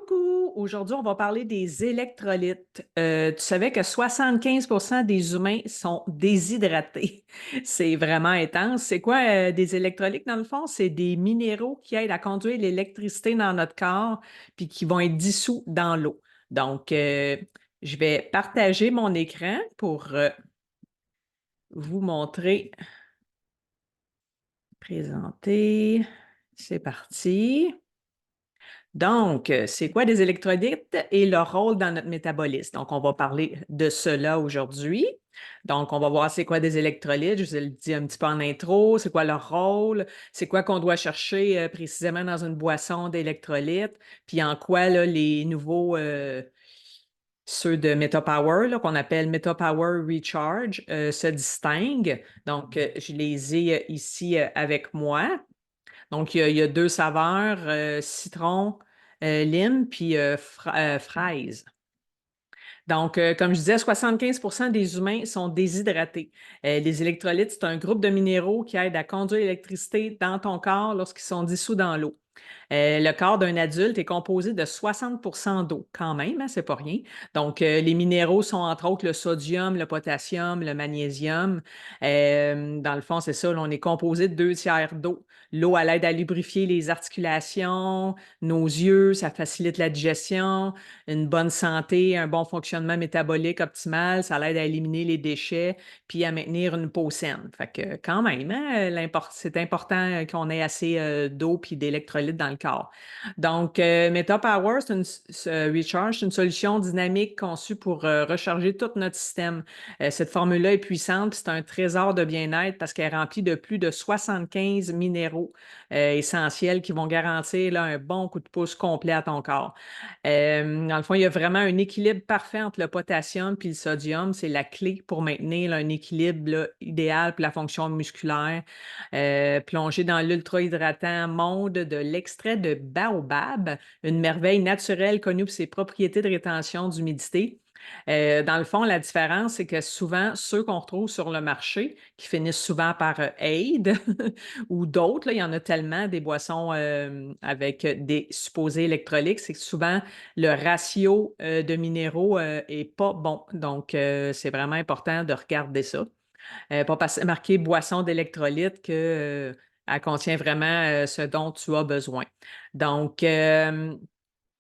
Coucou! Aujourd'hui, on va parler des électrolytes. Tu savais que 75 des humains sont déshydratés. C'est vraiment intense. C'est quoi des électrolytes dans le fond? C'est des minéraux qui aident à conduire l'électricité dans notre corps puis qui vont être dissous dans l'eau. Donc, je vais partager mon écran pour vous montrer, présenter. C'est parti. Donc, c'est quoi des électrolytes et leur rôle dans notre métabolisme? Donc, on va parler de cela aujourd'hui. Donc, on va voir c'est quoi des électrolytes. Je vous ai dit un petit peu en intro, c'est quoi leur rôle, c'est quoi qu'on doit chercher précisément dans une boisson d'électrolytes, puis en quoi là, les nouveaux, ceux de MetaPower, là, qu'on appelle MetaPower Recharge, se distinguent. Donc, je les ai ici avec moi. Donc, il y a 2 saveurs, citron, lime, puis fraise. Donc, comme je disais, 75 des humains sont déshydratés. Les électrolytes, c'est un groupe de minéraux qui aident à conduire l'électricité dans ton corps lorsqu'ils sont dissous dans l'eau. Le corps d'un adulte est composé de 60 d'eau, quand même, hein, c'est pas rien. Donc, les minéraux sont entre autres le sodium, le potassium, le magnésium. Dans le fond, c'est ça, là, on est composé de 2 tiers d'eau. L'eau, elle aide à lubrifier les articulations, nos yeux, ça facilite la digestion, une bonne santé, un bon fonctionnement métabolique optimal, ça l'aide à éliminer les déchets, puis à maintenir une peau saine. Fait que quand même, hein, c'est important qu'on ait assez d'eau puis d'électrolytes dans le corps. Donc, MetaPower, Recharge, c'est une solution dynamique conçue pour recharger tout notre système. Cette formule-là est puissante, puis c'est un trésor de bien-être parce qu'elle est remplie de plus de 75 minéraux essentiels qui vont garantir là, un bon coup de pouce complet à ton corps. Dans le fond, il y a vraiment un équilibre parfait entre le potassium et le sodium. C'est la clé pour maintenir là, un équilibre là, idéal pour la fonction musculaire. Plongé dans l'ultra-hydratant monde de l'extrait de baobab, une merveille naturelle connue pour ses propriétés de rétention d'humidité. Dans le fond, la différence, c'est que souvent, ceux qu'on retrouve sur le marché, qui finissent souvent par Aid ou d'autres, là, il y en a tellement des boissons avec des supposés électrolytes, c'est que souvent le ratio de minéraux est pas bon. Donc, c'est vraiment important de regarder ça. Pas parce que c'est marqué boisson d'électrolytes que, elle contient vraiment ce dont tu as besoin. Donc,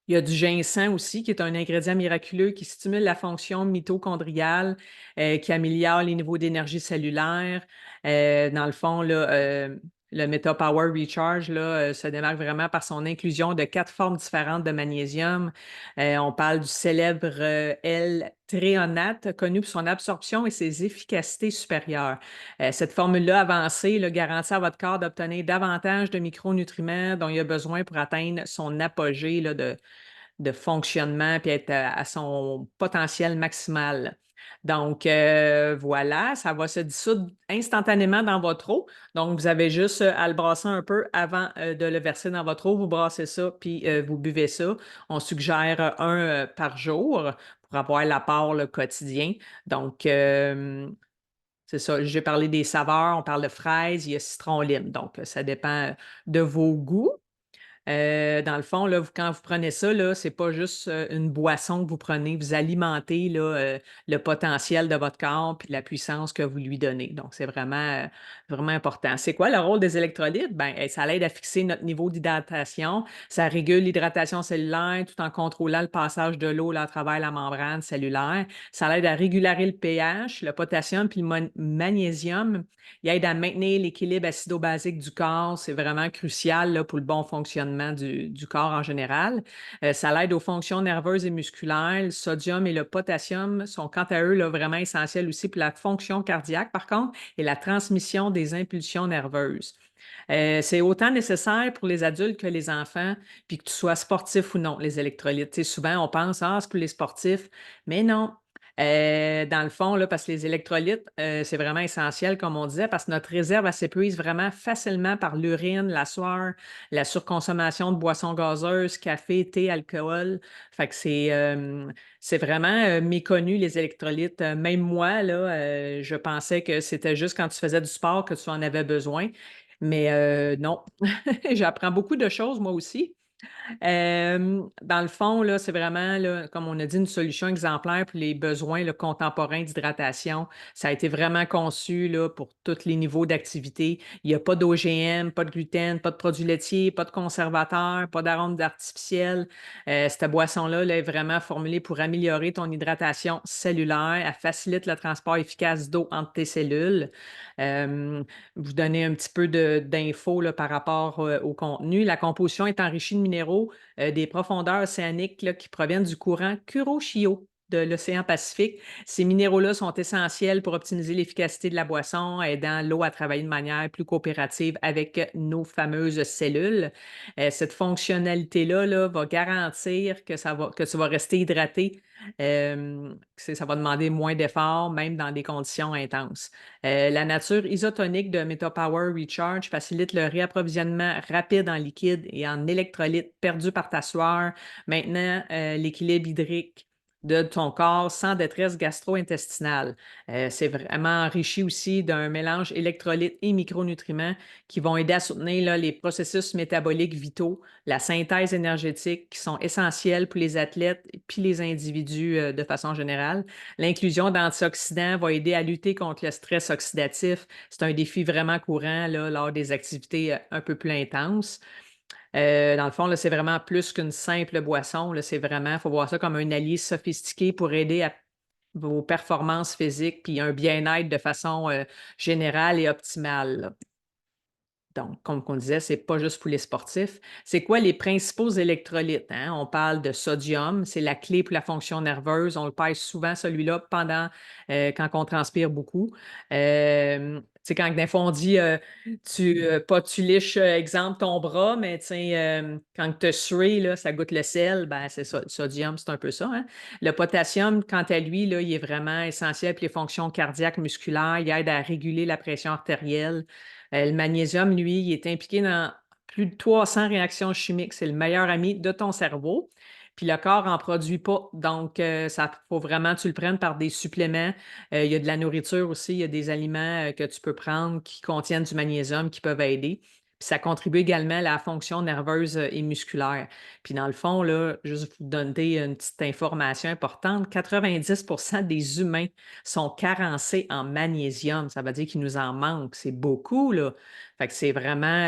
il y a du ginseng aussi, qui est un ingrédient miraculeux qui stimule la fonction mitochondriale, qui améliore les niveaux d'énergie cellulaire. Dans le fond, là, le MetaPower Recharge là, se démarque vraiment par son inclusion de 4 formes différentes de magnésium. On parle du célèbre L-thréonate, connu pour son absorption et ses efficacités supérieures. Cette formule-là avancée là, garantit à votre corps d'obtenir davantage de micronutriments dont il a besoin pour atteindre son apogée là, de fonctionnement puis être à son potentiel maximal. Donc, voilà, ça va se dissoudre instantanément dans votre eau. Donc, vous avez juste à le brasser un peu avant de le verser dans votre eau. Vous brassez ça, puis vous buvez ça. On suggère un par jour pour avoir l'apport le quotidien. Donc, c'est ça, j'ai parlé des saveurs, on parle de fraises, il y a citron-lime. Donc, ça dépend de vos goûts. Dans le fond, là, quand vous prenez ça, là, c'est pas juste une boisson que vous prenez, vous alimentez là, le potentiel de votre corps puis la puissance que vous lui donnez. Donc, c'est vraiment, vraiment important. C'est quoi le rôle des électrolytes? Ben, ça l'aide à fixer notre niveau d'hydratation. Ça régule l'hydratation cellulaire tout en contrôlant le passage de l'eau là, à travers la membrane cellulaire. Ça l'aide à réguler le pH, le potassium puis le magnésium. Il aide à maintenir l'équilibre acido-basique du corps. C'est vraiment crucial là, pour le bon fonctionnement du corps en général. Ça l'aide aux fonctions nerveuses et musculaires. Le sodium et le potassium sont, quant à eux, là, vraiment essentiels aussi pour la fonction cardiaque, par contre, et la transmission des impulsions nerveuses. C'est autant nécessaire pour les adultes que les enfants, puis que tu sois sportif ou non, les électrolytes. Tu sais, souvent, on pense, ah, c'est pour les sportifs, mais non. Dans le fond, là, parce que les électrolytes, c'est vraiment essentiel, comme on disait, parce que notre réserve, elle s'épuise vraiment facilement par l'urine, la sueur, la surconsommation de boissons gazeuses, café, thé, alcool. Fait que c'est vraiment méconnu, les électrolytes. Même moi, là, je pensais que c'était juste quand tu faisais du sport que tu en avais besoin. Mais non, j'apprends beaucoup de choses moi aussi. Dans le fond, là, c'est vraiment, là, comme on a dit, une solution exemplaire pour les besoins là, contemporains d'hydratation. Ça a été vraiment conçu là, pour tous les niveaux d'activité. Il n'y a pas d'OGM, pas de gluten, pas de produits laitiers, pas de conservateurs, pas d'arômes artificiels. Cette boisson-là là, est vraiment formulée pour améliorer ton hydratation cellulaire. Elle facilite le transport efficace d'eau entre tes cellules. Euh, Vous donner un petit peu d'infos là, par rapport au contenu. La composition est enrichie de minéraux des profondeurs océaniques là, qui proviennent du courant Kuroshio de l'océan Pacifique. Ces minéraux-là sont essentiels pour optimiser l'efficacité de la boisson, aidant l'eau à travailler de manière plus coopérative avec nos fameuses cellules. Cette fonctionnalité-là là, va garantir que tu vas rester hydraté. Ça va demander moins d'efforts, même dans des conditions intenses. La nature isotonique de MetaPower Recharge facilite le réapprovisionnement rapide en liquide et en électrolytes perdus par ta sueur. Maintenant, l'équilibre hydrique de ton corps sans détresse gastro-intestinale. C'est vraiment enrichi aussi d'un mélange électrolytes et micronutriments qui vont aider à soutenir là, les processus métaboliques vitaux, la synthèse énergétique qui sont essentiels pour les athlètes et puis les individus de façon générale. L'inclusion d'antioxydants va aider à lutter contre le stress oxydatif. C'est un défi vraiment courant là, lors des activités un peu plus intenses. Dans le fond, là, c'est vraiment plus qu'une simple boisson. Là, c'est vraiment, il faut voir ça comme un allié sophistiqué pour aider à vos performances physiques puis un bien-être de façon générale et optimale, là. Donc, comme on disait, c'est pas juste pour les sportifs. C'est quoi les principaux électrolytes, hein? On parle de sodium, c'est la clé pour la fonction nerveuse. On le perd souvent, celui-là, quand on transpire beaucoup. Tu sais, quand des fois on dit, pas tu liches, exemple, ton bras, mais tu sais, quand tu as sué, là, ça goûte le sel, ben c'est ça, le sodium, c'est un peu ça, hein? Le potassium, quant à lui, là, il est vraiment essentiel pour les fonctions cardiaques, musculaires. Il aide à réguler la pression artérielle. Le magnésium, lui, il est impliqué dans plus de 300 réactions chimiques. C'est le meilleur ami de ton cerveau. Puis le corps n'en produit pas. Donc, ça faut vraiment que tu le prennes par des suppléments. Il y a de la nourriture aussi. Il y a des aliments que tu peux prendre qui contiennent du magnésium qui peuvent aider. Puis ça contribue également à la fonction nerveuse et musculaire. Puis dans le fond, là, juste vous donner une petite information importante, 90 des humains sont carencés en magnésium. Ça veut dire qu'il nous en manque. C'est beaucoup, là. Fait que c'est vraiment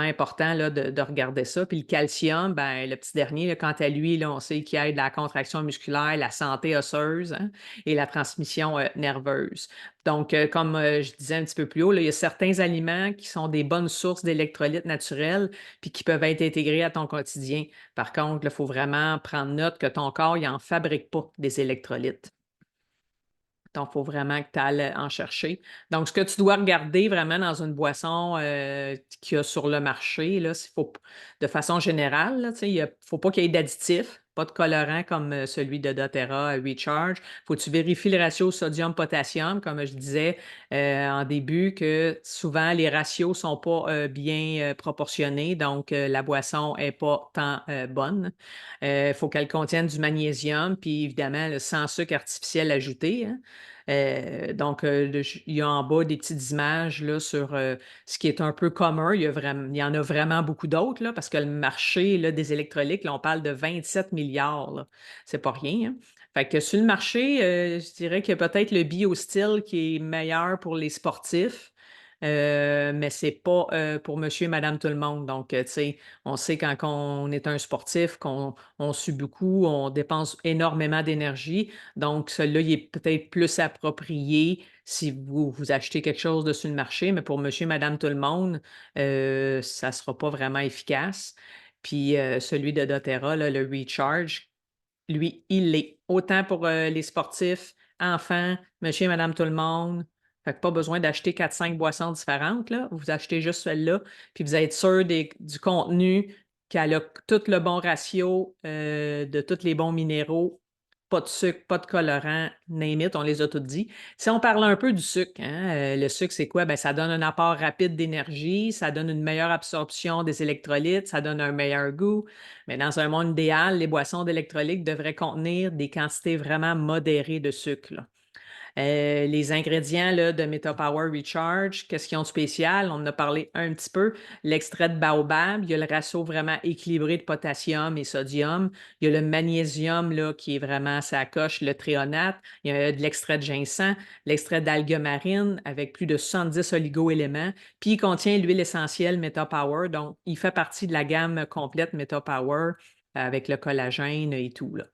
important là, de regarder ça. Puis le calcium, ben, le petit dernier, là, quant à lui, là, on sait qu'il aide la contraction musculaire, la santé osseuse hein, et la transmission nerveuse. Donc, comme je disais un petit peu plus haut, là, il y a certains aliments qui sont des bonnes sources d'électrolytes naturels puis qui peuvent être intégrés à ton quotidien. Par contre, il faut vraiment prendre note que ton corps, il n'en fabrique pas des électrolytes. Donc, il faut vraiment que tu ailles en chercher. Donc, ce que tu dois regarder vraiment dans une boisson qu'il y a sur le marché, là, de façon générale, là, tu sais, il ne faut pas qu'il y ait d'additifs, pas de colorant comme celui de doTERRA Recharge. Faut que tu vérifies le ratio sodium-potassium, comme je disais en début, que souvent les ratios ne sont pas bien proportionnés, donc la boisson n'est pas tant bonne. Il faut qu'elle contienne du magnésium, puis évidemment, sans sucre artificiel ajouté, hein. Il y a en bas des petites images là, sur ce qui est un peu commun. Il y en a vraiment beaucoup d'autres, là, parce que le marché là, des électrolytes, là, on parle de 27 milliards. Là. C'est pas rien. Hein. Fait que sur le marché, je dirais qu'il y a peut-être le BioSteel qui est meilleur pour les sportifs, mais c'est pas pour monsieur et madame tout le monde. Donc, tu sais, on sait quand on est un sportif, qu'on sue beaucoup, on dépense énormément d'énergie. Donc, celui-là, il est peut-être plus approprié si vous achetez quelque chose de sur le marché, mais pour monsieur et madame tout le monde, ça ne sera pas vraiment efficace. Puis, celui de doTERRA, là, le Recharge, lui, il l'est. Autant pour les sportifs, enfants, monsieur et madame tout le monde. Fait que pas besoin d'acheter 4-5 boissons différentes, là. Vous achetez juste celle-là, puis vous êtes sûr du contenu, qu'elle a tout le bon ratio de tous les bons minéraux, pas de sucre, pas de colorant, name it, on les a toutes dit. Si on parle un peu du sucre, hein, le sucre, c'est quoi? Ben, ça donne un apport rapide d'énergie, ça donne une meilleure absorption des électrolytes, ça donne un meilleur goût. Mais dans un monde idéal, les boissons d'électrolytes devraient contenir des quantités vraiment modérées de sucre, là. Les ingrédients là, de MetaPower Recharge, qu'est-ce qu'ils ont de spécial? On en a parlé un petit peu. L'extrait de baobab, il y a le ratio vraiment équilibré de potassium et sodium. Il y a le magnésium là, qui est vraiment ça coche, le thréonate. Il y a de l'extrait de ginseng, l'extrait d'algues marines avec plus de 70 oligo-éléments. Puis il contient l'huile essentielle MetaPower, donc il fait partie de la gamme complète MetaPower avec le collagène et tout, là.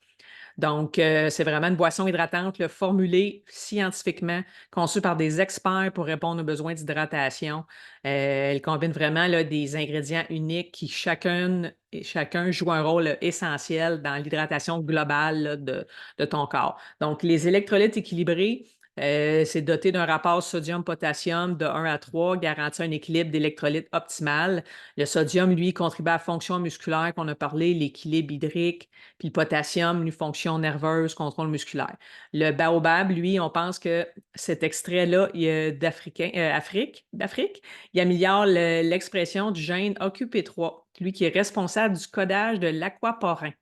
Donc, c'est vraiment une boisson hydratante là, formulée scientifiquement, conçue par des experts pour répondre aux besoins d'hydratation. Elle combine vraiment là, des ingrédients uniques qui chacun joue un rôle essentiel dans l'hydratation globale là, de ton corps. Donc, les électrolytes équilibrés, c'est doté d'un rapport sodium-potassium de 1 à 3, garantit un équilibre d'électrolytes optimal. Le sodium, lui, contribue à la fonction musculaire qu'on a parlé, l'équilibre hydrique, puis le potassium, une fonction nerveuse, contrôle musculaire. Le baobab, lui, on pense que cet extrait-là d'Afrique, il améliore l'expression du gène OQP3, lui qui est responsable du codage de l'aquaporin.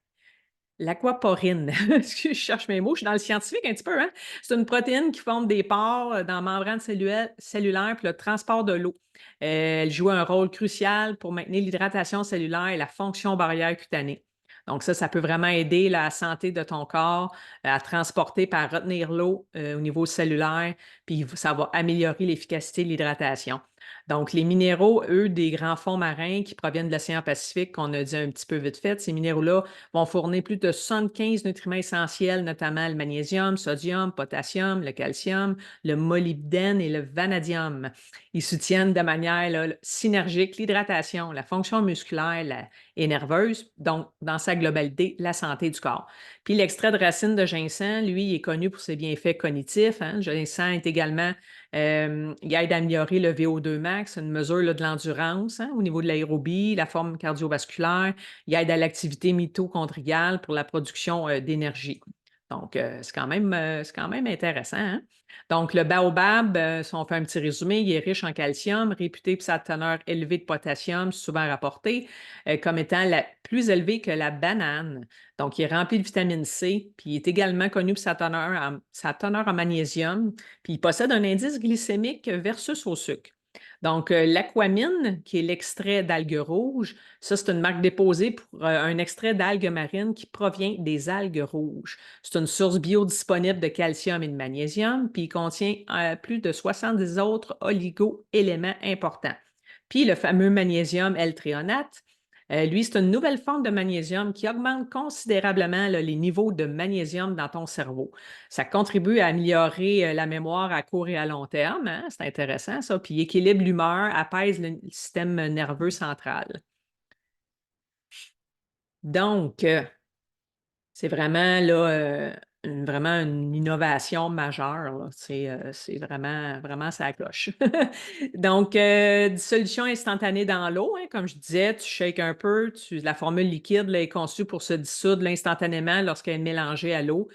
L'aquaporine, je cherche mes mots, je suis dans le scientifique un petit peu, hein? C'est une protéine qui forme des pores dans la membrane cellulaire pour le transport de l'eau. Elle joue un rôle crucial pour maintenir l'hydratation cellulaire et la fonction barrière cutanée. Donc ça peut vraiment aider la santé de ton corps à transporter et à retenir l'eau au niveau cellulaire, puis ça va améliorer l'efficacité de l'hydratation. Donc, les minéraux, eux, des grands fonds marins qui proviennent de l'océan Pacifique, qu'on a dit un petit peu vite fait, ces minéraux-là vont fournir plus de 75 nutriments essentiels, notamment le magnésium, le sodium, le potassium, le calcium, le molybdène et le vanadium. Ils soutiennent de manière là, synergique l'hydratation, la fonction musculaire et nerveuse, donc dans sa globalité, la santé du corps. Puis l'extrait de racine de ginseng, lui, il est connu pour ses bienfaits cognitifs, hein. Le ginseng est également, il aide à améliorer le VO2 max, une mesure là, de l'endurance hein, au niveau de l'aérobie, la forme cardiovasculaire. Il aide à l'activité mitochondriale pour la production d'énergie. Donc, c'est quand même intéressant. Hein? Donc, le baobab, si on fait un petit résumé, il est riche en calcium, réputé pour sa teneur élevée de potassium, souvent rapporté, comme étant plus élevée que la banane. Donc, il est rempli de vitamine C, puis il est également connu pour sa teneur en magnésium, puis il possède un indice glycémique versus au sucre. Donc, l'aquamine, qui est l'extrait d'algues rouges, ça, c'est une marque déposée pour un extrait d'algues marines qui provient des algues rouges. C'est une source biodisponible de calcium et de magnésium, puis il contient plus de 70 autres oligo-éléments importants. Puis le fameux magnésium L-thréonate, lui, c'est une nouvelle forme de magnésium qui augmente considérablement là, les niveaux de magnésium dans ton cerveau. Ça contribue à améliorer la mémoire à court et à long terme. Hein? C'est intéressant, ça. Puis équilibre l'humeur, apaise le système nerveux central. Donc, c'est vraiment là, vraiment une innovation majeure. Là. C'est vraiment, vraiment ça cloche. Donc, dissolution instantanée dans l'eau, hein, comme je disais, tu shakes un peu, la formule liquide là, est conçue pour se dissoudre là, instantanément lorsqu'elle est mélangée à l'eau.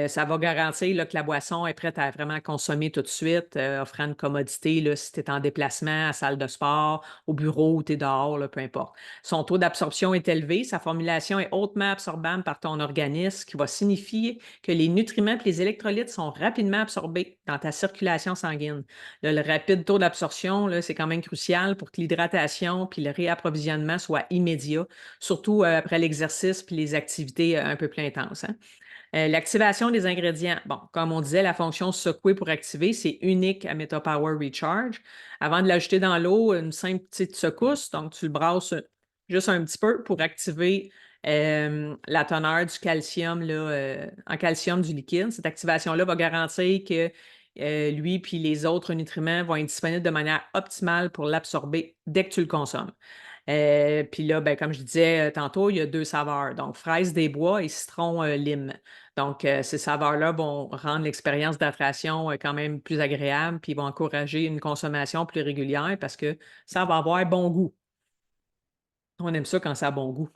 Ça va garantir là, que la boisson est prête à vraiment consommer tout de suite, offrant une commodité là, si tu es en déplacement, à salle de sport, au bureau ou tu es dehors, là, peu importe. Son taux d'absorption est élevé, sa formulation est hautement absorbable par ton organisme, ce qui va signifier que les nutriments et les électrolytes sont rapidement absorbés dans ta circulation sanguine. Là, le rapide taux d'absorption, là, c'est quand même crucial pour que l'hydratation puis le réapprovisionnement soient immédiats, surtout après l'exercice puis les activités un peu plus intenses. Hein. L'activation des ingrédients. Bon, comme on disait, la fonction secouer pour activer, c'est unique à MetaPower Recharge. Avant de l'ajouter dans l'eau, une simple petite secousse, donc tu le brasses juste un petit peu pour activer la teneur du calcium là, en calcium du liquide. Cette activation-là va garantir que lui puis les autres nutriments vont être disponibles de manière optimale pour l'absorber dès que tu le consommes. Puis là, ben, comme je disais tantôt, il y a 2 saveurs, donc fraise des bois et citron lime. Donc, ces saveurs-là vont rendre l'expérience d'hydratation quand même plus agréable, puis vont encourager une consommation plus régulière parce que ça va avoir bon goût. On aime ça quand ça a bon goût.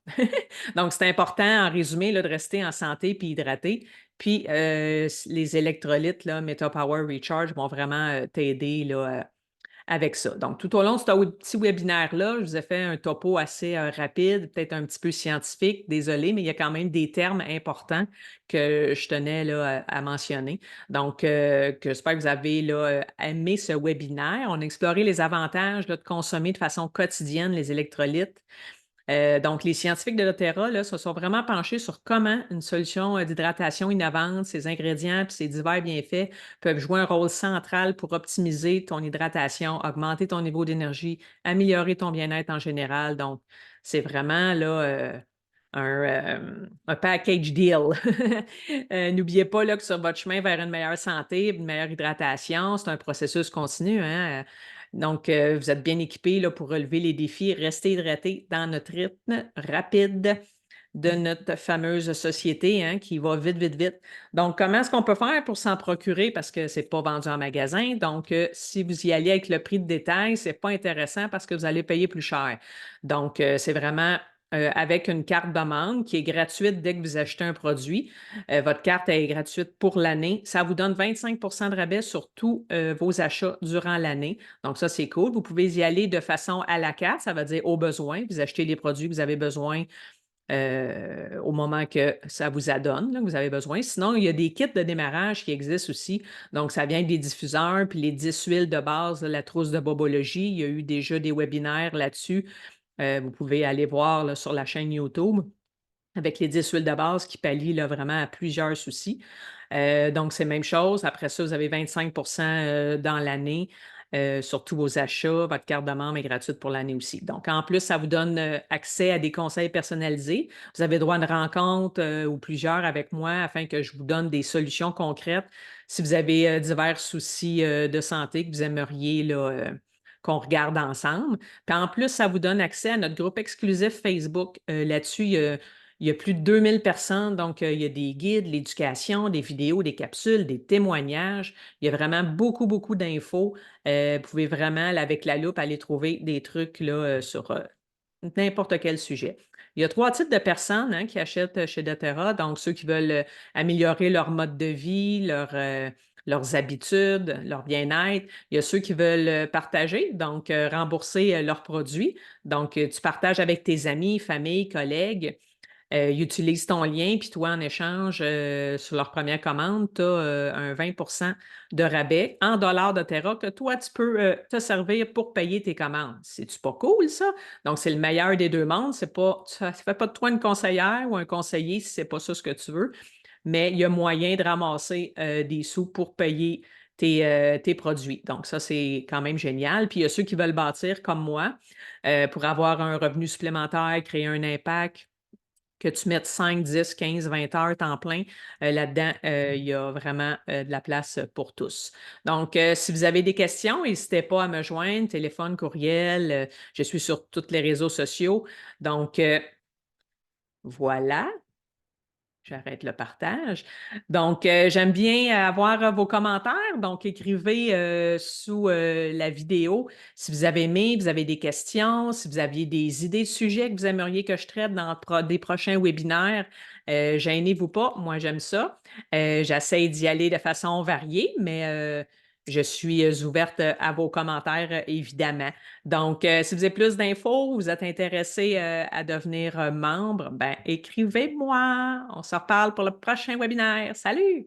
Donc, c'est important, en résumé, là, de rester en santé puis hydraté. Puis, les électrolytes, là, MetaPower Recharge vont vraiment t'aider là, avec ça. Donc, tout au long de ce petit webinaire-là, je vous ai fait un topo assez rapide, peut-être un petit peu scientifique, désolé, mais il y a quand même des termes importants que je tenais là, à mentionner. Donc, que j'espère que vous avez là, aimé ce webinaire. On a exploré les avantages là, de consommer de façon quotidienne les électrolytes. Donc, les scientifiques de l'Otera là, se sont vraiment penchés sur comment une solution d'hydratation innovante, ses ingrédients et ses divers bienfaits peuvent jouer un rôle central pour optimiser ton hydratation, augmenter ton niveau d'énergie, améliorer ton bien-être en général. Donc, c'est vraiment là, un package deal. N'oubliez pas là, que sur votre chemin vers une meilleure santé, une meilleure hydratation, c'est un processus continu, hein. Donc, vous êtes bien équipés là, pour relever les défis, rester hydraté dans notre rythme rapide de notre fameuse société hein, qui va vite, vite, vite. Donc, comment est-ce qu'on peut faire pour s'en procurer parce que ce n'est pas vendu en magasin? Donc, si vous y allez avec le prix de détail, ce n'est pas intéressant parce que vous allez payer plus cher. Donc, c'est vraiment avec une carte de membre qui est gratuite dès que vous achetez un produit. Votre carte est gratuite pour l'année. Ça vous donne 25 de rabais sur tous vos achats durant l'année. Donc, ça, c'est cool. Vous pouvez y aller de façon à la carte, ça veut dire au besoin. Vous achetez les produits que vous avez besoin au moment que ça vous adonne, là, que vous avez besoin. Sinon, il y a des kits de démarrage qui existent aussi. Donc, ça vient des diffuseurs, puis les 10 huiles de base de la trousse de bobologie. Il y a eu déjà des webinaires là-dessus. Vous pouvez aller voir là, sur la chaîne YouTube avec les 10 huiles de base qui pallient là, vraiment à plusieurs soucis. Donc, c'est la même chose. Après ça, vous avez 25 dans l'année sur tous vos achats. Votre carte de membre est gratuite pour l'année aussi. Donc, en plus, ça vous donne accès à des conseils personnalisés. Vous avez droit à une rencontre ou plusieurs avec moi afin que je vous donne des solutions concrètes si vous avez divers soucis de santé que vous aimeriez là, qu'on regarde ensemble. Puis en plus, ça vous donne accès à notre groupe exclusif Facebook. Là-dessus, il y a plus de 2000 personnes, donc il y a des guides, l'éducation, des vidéos, des capsules, des témoignages. Il y a vraiment beaucoup, beaucoup d'infos. Vous pouvez vraiment, là, avec la loupe, aller trouver des trucs là, sur n'importe quel sujet. Il y a 3 types de personnes hein, qui achètent chez doTERRA. Donc, ceux qui veulent améliorer leur mode de vie, leurs habitudes, leur bien-être. Il y a ceux qui veulent partager, donc rembourser leurs produits. Donc, tu partages avec tes amis, famille, collègues. Ils utilisent ton lien, puis toi, en échange, sur leur première commande, tu as un 20 de rabais en dollars de Terra que toi, tu peux te servir pour payer tes commandes. C'est-tu pas cool, ça? Donc, c'est le meilleur des deux mondes. C'est pas, ça ne fait pas de toi une conseillère ou un conseiller si ce n'est pas ça ce que tu veux, mais il y a moyen de ramasser des sous pour payer tes produits. Donc, ça, c'est quand même génial. Puis, il y a ceux qui veulent bâtir comme moi pour avoir un revenu supplémentaire, créer un impact que tu mettes 5, 10, 15, 20 heures temps plein, là-dedans, il y a vraiment de la place pour tous. Donc, si vous avez des questions, n'hésitez pas à me joindre, téléphone, courriel, je suis sur tous les réseaux sociaux. Donc, voilà. J'arrête le partage. Donc, j'aime bien avoir vos commentaires. Donc, écrivez sous la vidéo si vous avez aimé, vous avez des questions, si vous aviez des idées de sujets que vous aimeriez que je traite dans des prochains webinaires. Gênez-vous pas, moi j'aime ça. J'essaie d'y aller de façon variée, mais je suis ouverte à vos commentaires, évidemment. Donc, si vous avez plus d'infos, vous êtes intéressé à devenir membre, ben, écrivez-moi. On se reparle pour le prochain webinaire. Salut!